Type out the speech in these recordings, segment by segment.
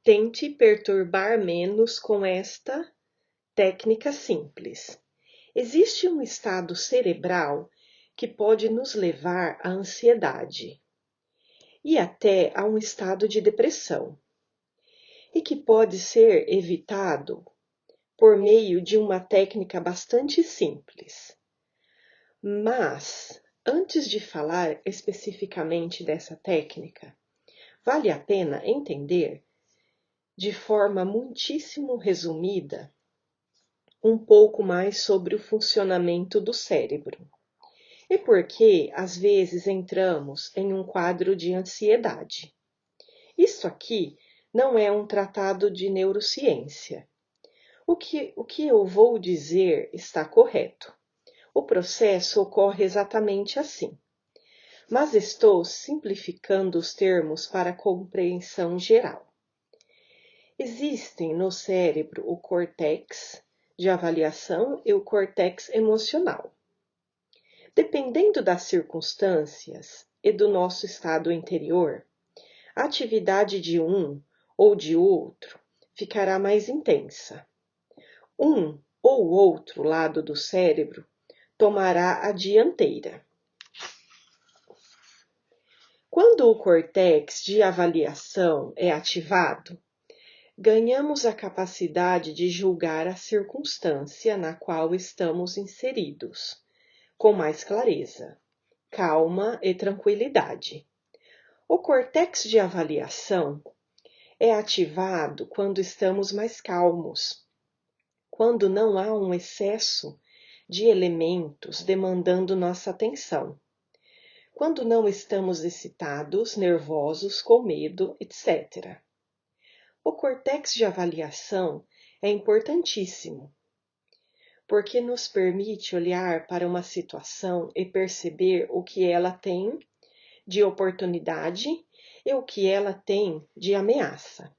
Tente perturbar menos com esta técnica simples. Existe um estado cerebral que pode nos levar à ansiedade e até a um estado de depressão, e que pode ser evitado por meio de uma técnica bastante simples. Mas, antes de falar especificamente dessa técnica, vale a pena entender, de forma muitíssimo resumida, um pouco mais sobre o funcionamento do cérebro e por que às vezes entramos em um quadro de ansiedade. Isso aqui não é um tratado de neurociência. O que eu vou dizer está correto. O processo ocorre exatamente assim, mas estou simplificando os termos para compreensão geral. Existem no cérebro o córtex de avaliação e o córtex emocional. Dependendo das circunstâncias e do nosso estado interior, a atividade de um ou de outro ficará mais intensa. Um ou outro lado do cérebro tomará a dianteira. Quando o córtex de avaliação é ativado, ganhamos a capacidade de julgar a circunstância na qual estamos inseridos, com mais clareza, calma e tranquilidade. O córtex de avaliação é ativado quando estamos mais calmos, quando não há um excesso de elementos demandando nossa atenção, quando não estamos excitados, nervosos, com medo, etc. O córtex de avaliação é importantíssimo, porque nos permite olhar para uma situação e perceber o que ela tem de oportunidade e o que ela tem de ameaça.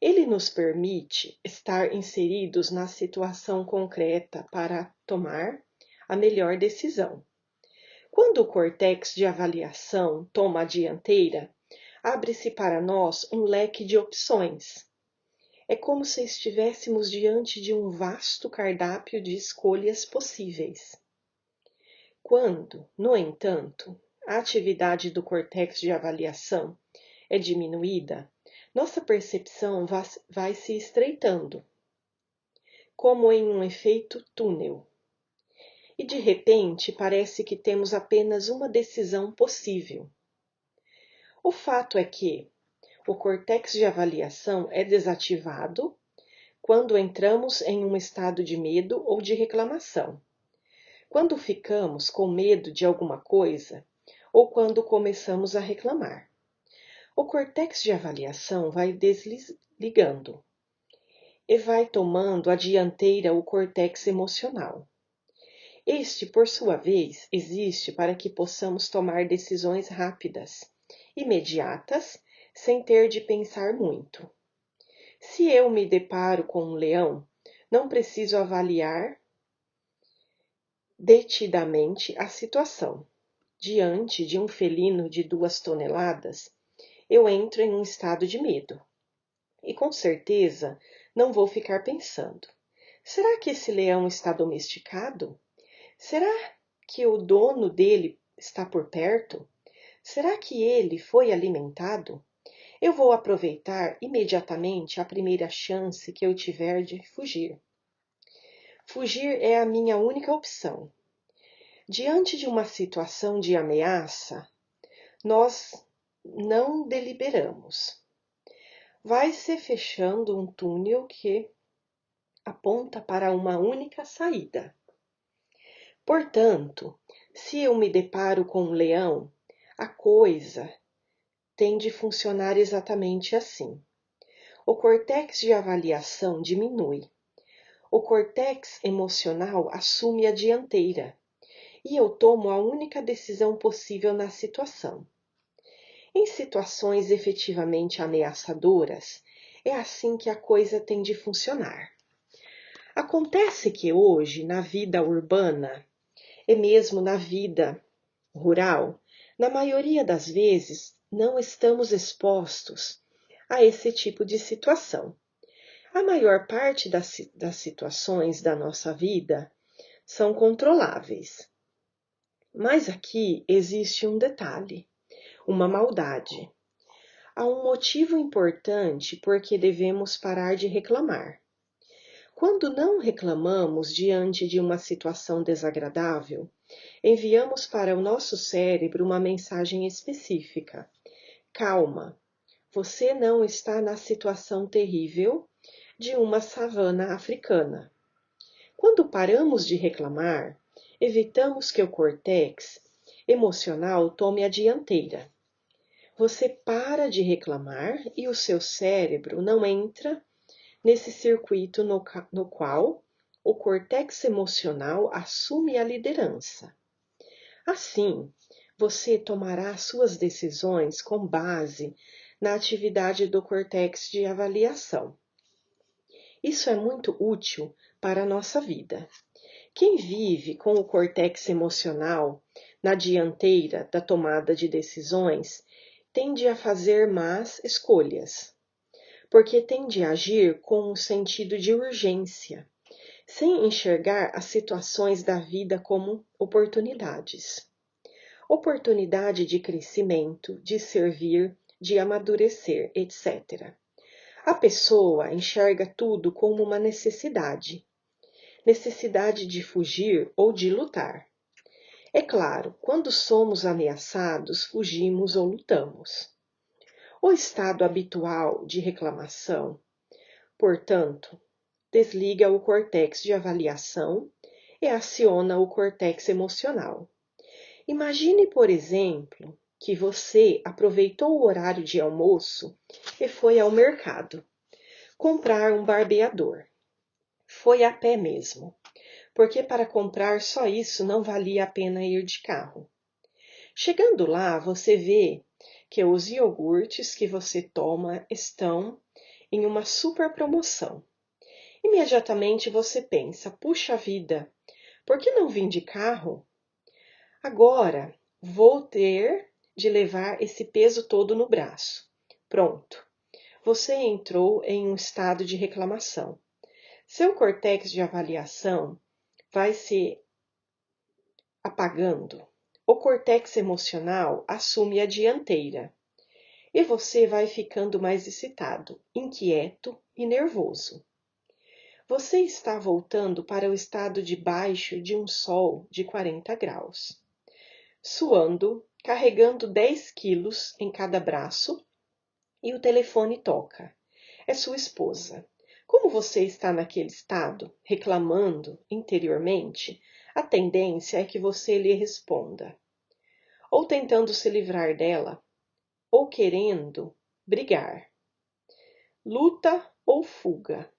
Ele nos permite estar inseridos na situação concreta para tomar a melhor decisão. Quando o córtex de avaliação toma a dianteira, abre-se para nós um leque de opções. É como se estivéssemos diante de um vasto cardápio de escolhas possíveis. Quando, no entanto, a atividade do córtex de avaliação é diminuída, nossa percepção vai se estreitando, como em um efeito túnel. E de repente parece que temos apenas uma decisão possível. O fato é que o córtex de avaliação é desativado quando entramos em um estado de medo ou de reclamação, quando ficamos com medo de alguma coisa ou quando começamos a reclamar. O córtex de avaliação vai desligando e vai tomando a dianteira o córtex emocional. Este, por sua vez, existe para que possamos tomar decisões rápidas, imediatas, sem ter de pensar muito. Se eu me deparo com um leão, não preciso avaliar detidamente a situação. Diante de um felino de 2 toneladas, eu entro em um estado de medo. E com certeza não vou ficar pensando: será que esse leão está domesticado? Será que o dono dele está por perto? Será que ele foi alimentado? Eu vou aproveitar imediatamente a primeira chance que eu tiver de fugir. Fugir é a minha única opção. Diante de uma situação de ameaça, nós não deliberamos. Vai-se fechando um túnel que aponta para uma única saída. Portanto, se eu me deparo com um leão, a coisa tem de funcionar exatamente assim. O córtex de avaliação diminui. O córtex emocional assume a dianteira e eu tomo a única decisão possível na situação. Em situações efetivamente ameaçadoras, é assim que a coisa tem de funcionar. Acontece que hoje, na vida urbana e mesmo na vida rural, na maioria das vezes, não estamos expostos a esse tipo de situação. A maior parte das situações da nossa vida são controláveis. Mas aqui existe um detalhe, uma maldade. Há um motivo importante por que devemos parar de reclamar. Quando não reclamamos diante de uma situação desagradável, enviamos para o nosso cérebro uma mensagem específica. Calma, você não está na situação terrível de uma savana africana. Quando paramos de reclamar, evitamos que o córtex emocional tome a dianteira. Você para de reclamar e o seu cérebro não entra nesse circuito no qual o córtex emocional assume a liderança. Assim, você tomará suas decisões com base na atividade do córtex de avaliação. Isso é muito útil para a nossa vida. Quem vive com o córtex emocional na dianteira da tomada de decisões tende a fazer más escolhas, porque tende a agir com um sentido de urgência, sem enxergar as situações da vida como oportunidades. Oportunidade de crescimento, de servir, de amadurecer, etc. A pessoa enxerga tudo como uma necessidade de fugir ou de lutar. É claro, quando somos ameaçados, fugimos ou lutamos. O estado habitual de reclamação, portanto, desliga o córtex de avaliação e aciona o córtex emocional. Imagine, por exemplo, que você aproveitou o horário de almoço e foi ao mercado comprar um barbeador. Foi a pé mesmo, porque para comprar só isso não valia a pena ir de carro. Chegando lá, você vê que os iogurtes que você toma estão em uma super promoção. Imediatamente você pensa, puxa vida, por que não vim de carro? Agora vou ter de levar esse peso todo no braço. Pronto, você entrou em um estado de reclamação. Seu córtex de avaliação vai se apagando. O córtex emocional assume a dianteira e você vai ficando mais excitado, inquieto e nervoso. Você está voltando para o estado debaixo de um sol de 40 graus, suando, carregando 10 quilos em cada braço e o telefone toca. É sua esposa. Como você está naquele estado, reclamando interiormente, a tendência é que você lhe responda, ou tentando se livrar dela, ou querendo brigar. Luta ou fuga.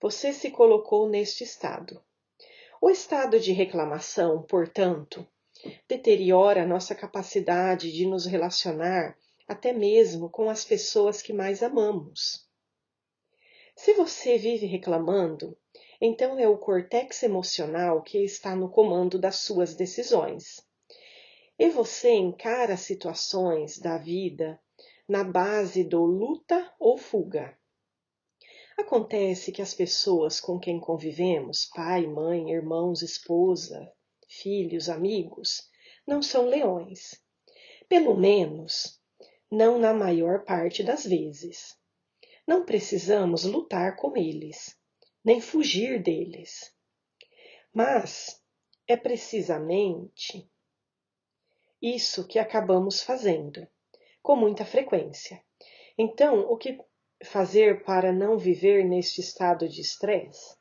Você se colocou neste estado. O estado de reclamação, portanto, deteriora nossa capacidade de nos relacionar até mesmo com as pessoas que mais amamos. Se você vive reclamando, então é o córtex emocional que está no comando das suas decisões. E você encara situações da vida na base do luta ou fuga. Acontece que as pessoas com quem convivemos, pai, mãe, irmãos, esposa, filhos, amigos, não são leões. Pelo menos, não na maior parte das vezes. Não precisamos lutar com eles, nem fugir deles. Mas é precisamente isso que acabamos fazendo, com muita frequência. Então, o que fazer para não viver neste estado de estresse?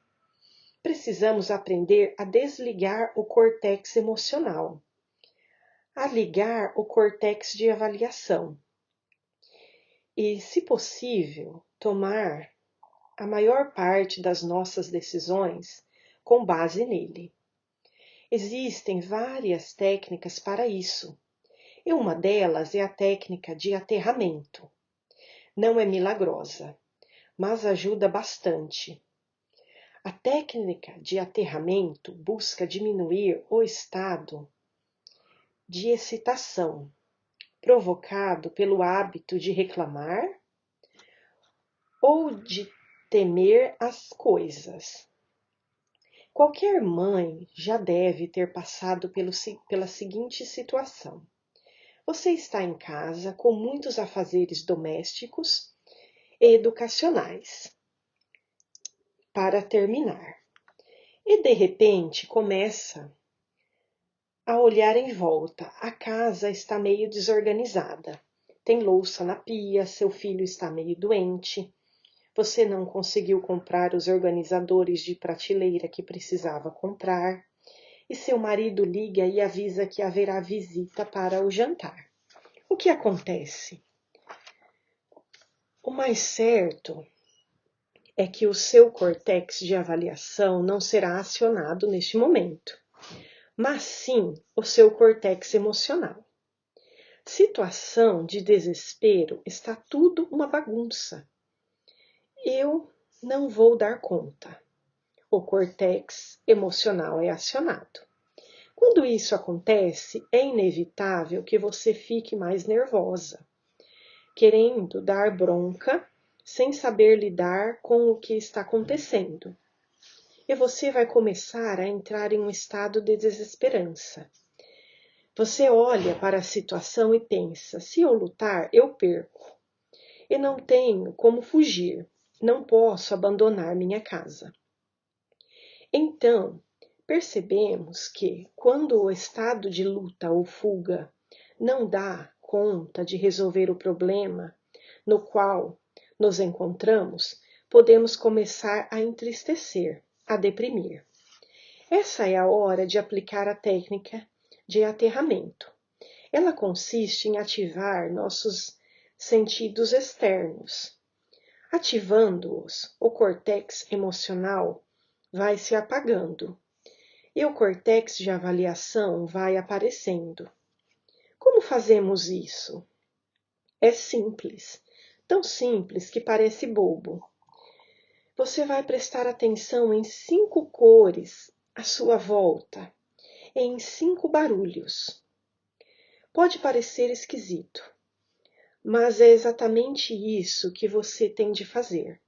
Precisamos aprender a desligar o córtex emocional, a ligar o córtex de avaliação e, se possível, tomar a maior parte das nossas decisões com base nele. Existem várias técnicas para isso, e uma delas é a técnica de aterramento. Não é milagrosa, mas ajuda bastante. A técnica de aterramento busca diminuir o estado de excitação provocado pelo hábito de reclamar, ou de temer as coisas. Qualquer mãe já deve ter passado pela seguinte situação. Você está em casa com muitos afazeres domésticos e educacionais para terminar. E de repente começa a olhar em volta. A casa está meio desorganizada. Tem louça na pia, seu filho está meio doente. Você não conseguiu comprar os organizadores de prateleira que precisava comprar. E seu marido liga e avisa que haverá visita para o jantar. O que acontece? O mais certo é que o seu córtex de avaliação não será acionado neste momento, mas sim o seu córtex emocional. Situação de desespero, está tudo uma bagunça. Eu não vou dar conta. O córtex emocional é acionado. Quando isso acontece, é inevitável que você fique mais nervosa, querendo dar bronca, sem saber lidar com o que está acontecendo. E você vai começar a entrar em um estado de desesperança. Você olha para a situação e pensa, se eu lutar, eu perco. E não tenho como fugir, não posso abandonar minha casa. Então, percebemos que, quando o estado de luta ou fuga não dá conta de resolver o problema no qual nos encontramos, podemos começar a entristecer, a deprimir. Essa é a hora de aplicar a técnica de aterramento. Ela consiste em ativar nossos sentidos externos. Ativando-os, o córtex emocional vai se apagando e o córtex de avaliação vai aparecendo. Como fazemos isso? É simples, tão simples que parece bobo. Você vai prestar atenção em 5 cores à sua volta, em 5 barulhos. Pode parecer esquisito, mas é exatamente isso que você tem de fazer.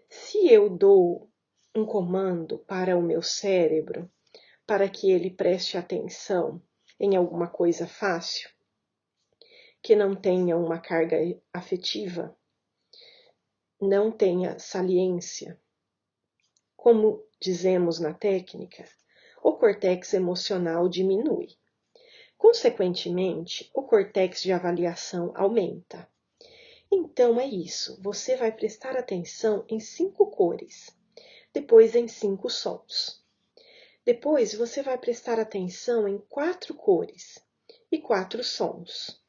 Se eu dou um comando para o meu cérebro, para que ele preste atenção em alguma coisa fácil, que não tenha uma carga afetiva, não tenha saliência, como dizemos na técnica, o córtex emocional diminui. Consequentemente, o córtex de avaliação aumenta. Então é isso, você vai prestar atenção em 5 cores, depois em 5 sons. Depois você vai prestar atenção em 4 cores e 4 sons.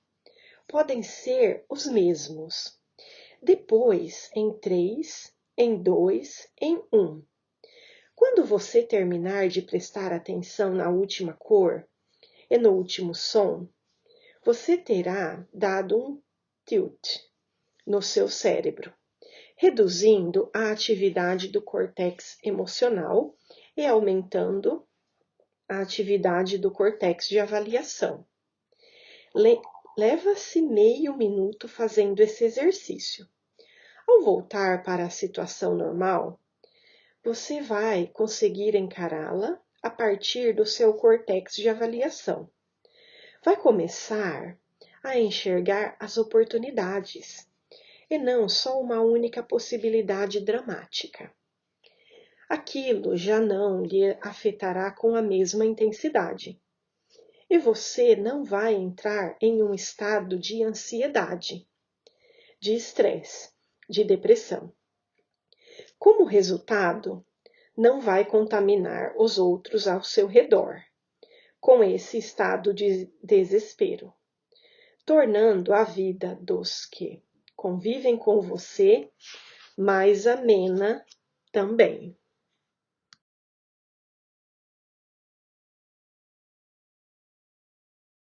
Podem ser os mesmos. Depois em 3, em 2, em 1. Quando você terminar de prestar atenção na última cor e no último som, você terá dado um tilt no seu cérebro, reduzindo a atividade do córtex emocional e aumentando a atividade do córtex de avaliação. Leva-se meio minuto fazendo esse exercício. Ao voltar para a situação normal, você vai conseguir encará-la a partir do seu córtex de avaliação. Vai começar a enxergar as oportunidades e não só uma única possibilidade dramática. Aquilo já não lhe afetará com a mesma intensidade. E você não vai entrar em um estado de ansiedade, de estresse, de depressão. Como resultado, não vai contaminar os outros ao seu redor com esse estado de desespero, tornando a vida dos que convivem com você mais amena também.